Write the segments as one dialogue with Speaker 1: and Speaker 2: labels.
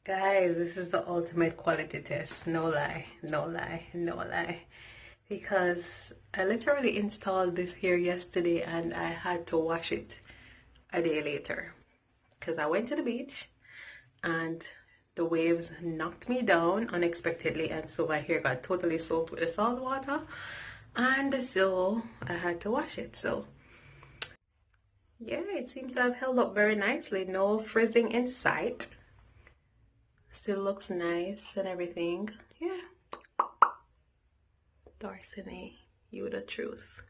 Speaker 1: Guys, this is the ultimate quality test. No lie, no lie, no lie. Because I literally installed this here yesterday and I had to wash it a day later. Because I went to the beach and the waves knocked me down unexpectedly, and so my hair got totally soaked with the salt water. And so I had to wash it. So yeah, it seems to have held up very nicely. No frizzing in sight. Still looks nice and everything. Yeah. Dorsanee, you the truth.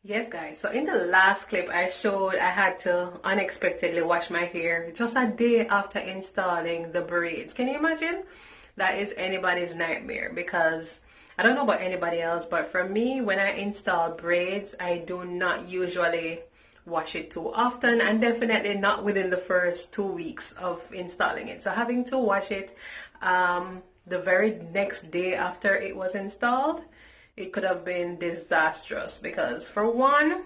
Speaker 1: Yes, guys. So in the last clip I showed I had to unexpectedly wash my hair just a day after installing the braids. Can you imagine? That is anybody's nightmare, because I don't know about anybody else, but for me, when I install braids, I do not usually wash it too often, and definitely not within the first 2 weeks of installing it. So having to wash it the very next day after it was installed, it could have been disastrous, because for one,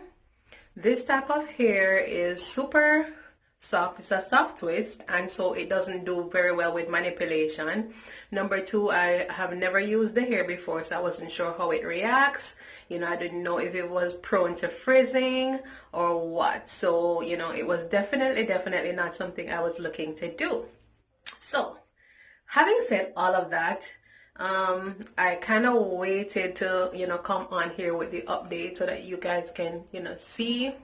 Speaker 1: this type of hair is super soft. It's a soft twist, and so it doesn't do very well with manipulation. Number two, I have never used the hair before, so I wasn't sure how it reacts. I didn't know if it was prone to frizzing or what. So, it was definitely not something I was looking to do. So, having said all of that, I kind of waited to, come on here with the update so that you guys can, see,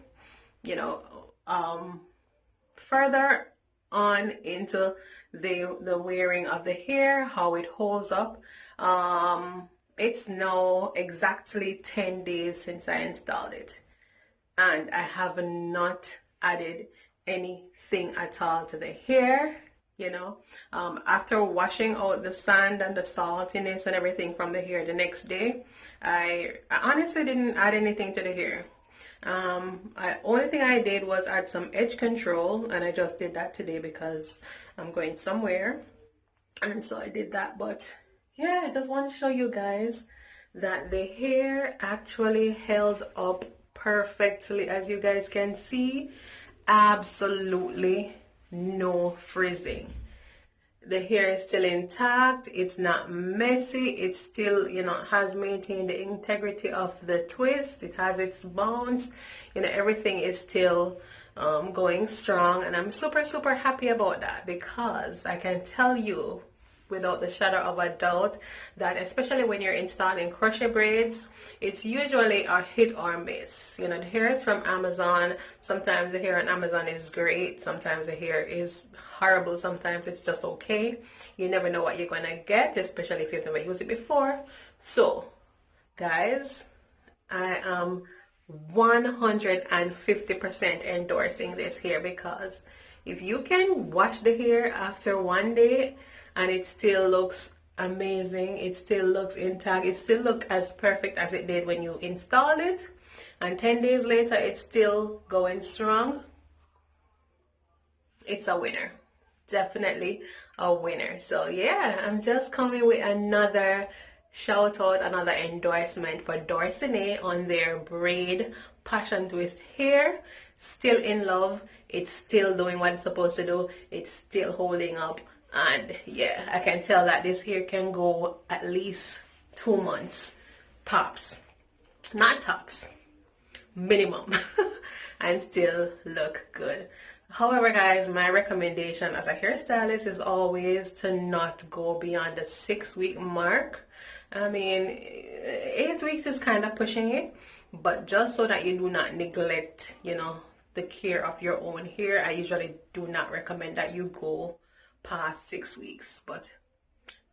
Speaker 1: further on into the wearing of the hair, how it holds up. It's now exactly 10 days since I installed it, and I have not added anything at all to the hair. After washing out the sand and the saltiness and everything from the hair the next day, I honestly didn't add anything to the hair. Only thing I did was add some edge control, and I just did that today because I'm going somewhere, and so I did that. But yeah, I just want to show you guys that the hair actually held up perfectly. As you guys can see, absolutely no frizzing. The hair is still intact. It's not messy. It still, has maintained the integrity of the twist. It has its bounce. Everything is still going strong, and I'm super happy about that, because I can tell you without the shadow of a doubt that especially when you're installing crochet braids, it's usually a hit or miss. The hair is from Amazon. Sometimes the hair on Amazon is great. Sometimes the hair is horrible. Sometimes it's just okay. You never know what you're gonna get, especially if you've never used it before. So guys, I am 150% endorsing this hair, because if you can wash the hair after one day and it still looks amazing, it still looks intact, it still looks as perfect as it did when you installed it, and 10 days later it's still going strong, it's a winner. Definitely a winner. So yeah, I'm just coming with another shout out, another endorsement for Dorsanee on their Braid Passion Twist hair. Still in love. It's still doing what it's supposed to do. It's still holding up. And yeah, I can tell that this hair can go at least 2 months tops. Not tops, minimum. And still look good. However, guys, my recommendation as a hairstylist is always to not go beyond the 6-week mark. I mean, 8 weeks is kind of pushing it, but just so that you do not neglect, the care of your own hair, I usually do not recommend that you go past 6 weeks. But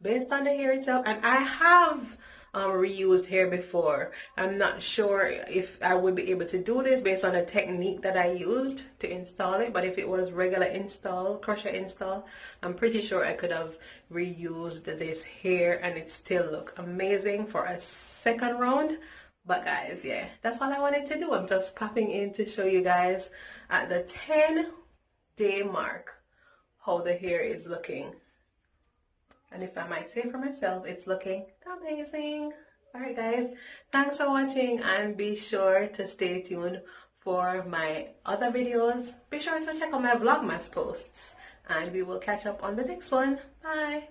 Speaker 1: based on the hair itself, and I have reused hair before, I'm not sure if I would be able to do this based on the technique that I used to install it, but if it was regular install, crochet install, I'm pretty sure I could have reused this hair and it still look amazing for a second round. But guys, yeah, that's all I wanted to do. I'm just popping in to show you guys at the 10-day mark how the hair is looking. And if I might say for myself, it's looking amazing. Alright guys, thanks for watching, and be sure to stay tuned for my other videos. Be sure to check out my Vlogmas posts. and we will catch up on the next one. Bye.